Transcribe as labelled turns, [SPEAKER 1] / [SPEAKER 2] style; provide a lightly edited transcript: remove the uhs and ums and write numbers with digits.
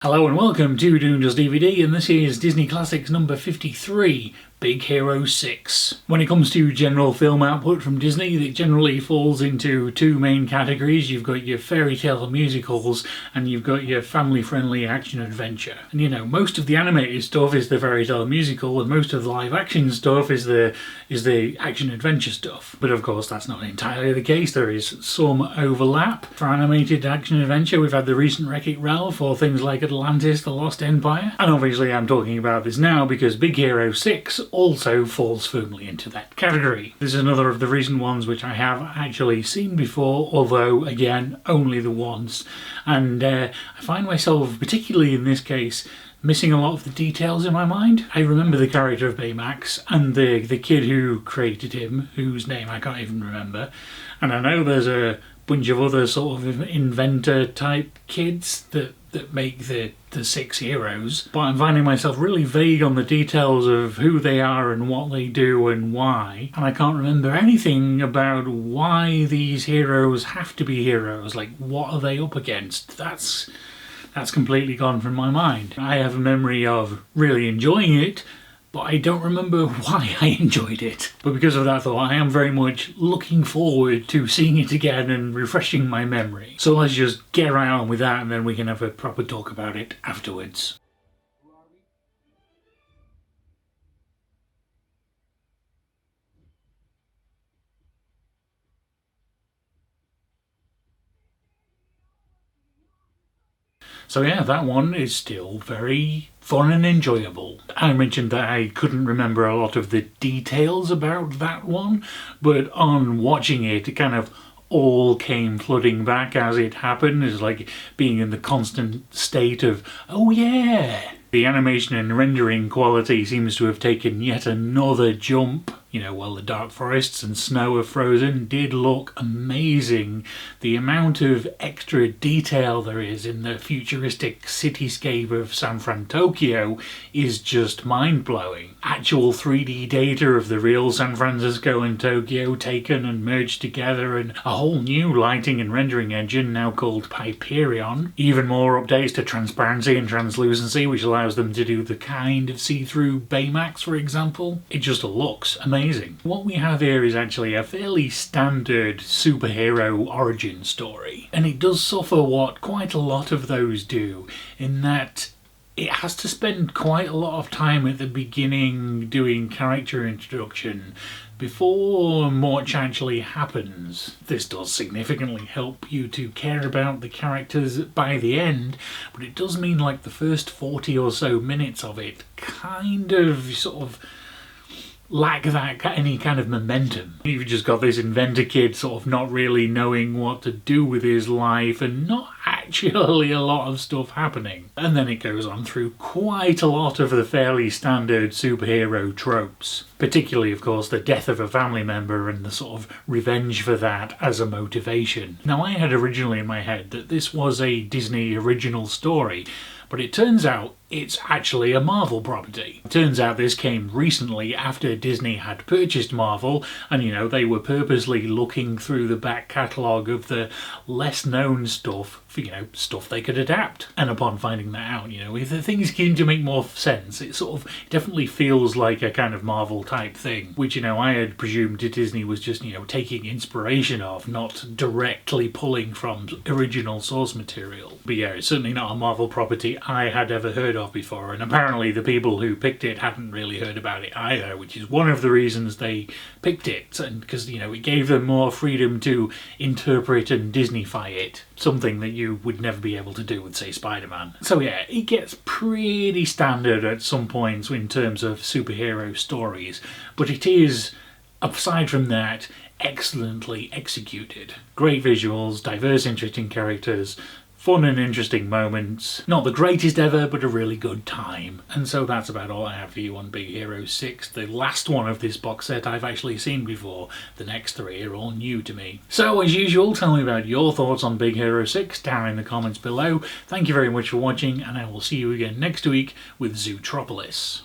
[SPEAKER 1] Hello and welcome to Doing Just DVD, and this is Disney Classics number 53, Big Hero 6. When it comes to general film output from Disney, it generally falls into two main categories. You've got your fairy tale musicals and you've got your family-friendly action-adventure. And you know, most of the animated stuff is the fairy tale musical and most of the live-action stuff is the action-adventure stuff. But of course that's not entirely the case. There is some overlap. For animated action-adventure we've had the recent Wreck-It Ralph or things like Atlantis, The Lost Empire. And obviously I'm talking about this now because Big Hero 6 also falls firmly into that category. This is another of the recent ones which I have actually seen before, although again only the once, and I find myself, particularly in this case, missing a lot of the details in my mind. I remember the character of Baymax and the kid who created him, whose name I can't even remember, and I know there's a bunch of other sort of inventor type kids that make the six heroes, but I'm finding myself really vague on the details of who they are and what they do and why, and I can't remember anything about why these heroes have to be heroes. Like, what are they up against? That's completely gone from my mind. I have a memory of really enjoying it, but I don't remember why I enjoyed it. But because of that thought, I am very much looking forward to seeing it again and refreshing my memory. So let's just get right on with that and then we can have a proper talk about it afterwards. So yeah, that one is still very fun and enjoyable. I mentioned that I couldn't remember a lot of the details about that one, but on watching it, it kind of all came flooding back as it happened. It's like being in the constant state of, oh yeah! The animation and rendering quality seems to have taken yet another jump. You know, while the dark forests and snow of Frozen did look amazing, the amount of extra detail there is in the futuristic cityscape of San Fran, Tokyo is just mind-blowing. Actual 3D data of the real San Francisco and Tokyo taken and merged together, and a whole new lighting and rendering engine now called Hyperion. Even more updates to transparency and translucency, which allows them to do the kind of see-through Baymax, for example. It just looks amazing. What we have here is actually a fairly standard superhero origin story, and it does suffer what quite a lot of those do, in that it has to spend quite a lot of time at the beginning doing character introduction before much actually happens. This does significantly help you to care about the characters by the end, but it does mean like the first 40 or so minutes of it kind of sort of lack that any kind of momentum. You've just got this inventor kid sort of not really knowing what to do with his life and not actually a lot of stuff happening. And then it goes on through quite a lot of the fairly standard superhero tropes. Particularly, of course, the death of a family member and the sort of revenge for that as a motivation. Now, I had originally in my head that this was a Disney original story, but it turns out it's actually a Marvel property. It turns out this came recently after Disney had purchased Marvel, and you know, they were purposely looking through the back catalogue of the less known stuff for, you know, stuff they could adapt. And upon finding that out, you know, if the things came to make more sense, it sort of definitely feels like a kind of Marvel type thing, which, you know, I had presumed Disney was just, you know, taking inspiration of, not directly pulling from original source material. But yeah, it's certainly not a Marvel property I had ever heard of before, and apparently the people who picked it hadn't really heard about it either, which is one of the reasons they picked it, and because, you know, it gave them more freedom to interpret and Disneyfy it, something that you would never be able to do with, say, Spider-Man. So yeah, it gets pretty standard at some points in terms of superhero stories, but it is, aside from that, excellently executed. Great visuals, diverse interesting characters, fun and interesting moments. Not the greatest ever, but a really good time. And so that's about all I have for you on Big Hero 6, the last one of this box set I've actually seen before. The next three are all new to me. So as usual, tell me about your thoughts on Big Hero 6 down in the comments below. Thank you very much for watching, and I will see you again next week with Zootropolis.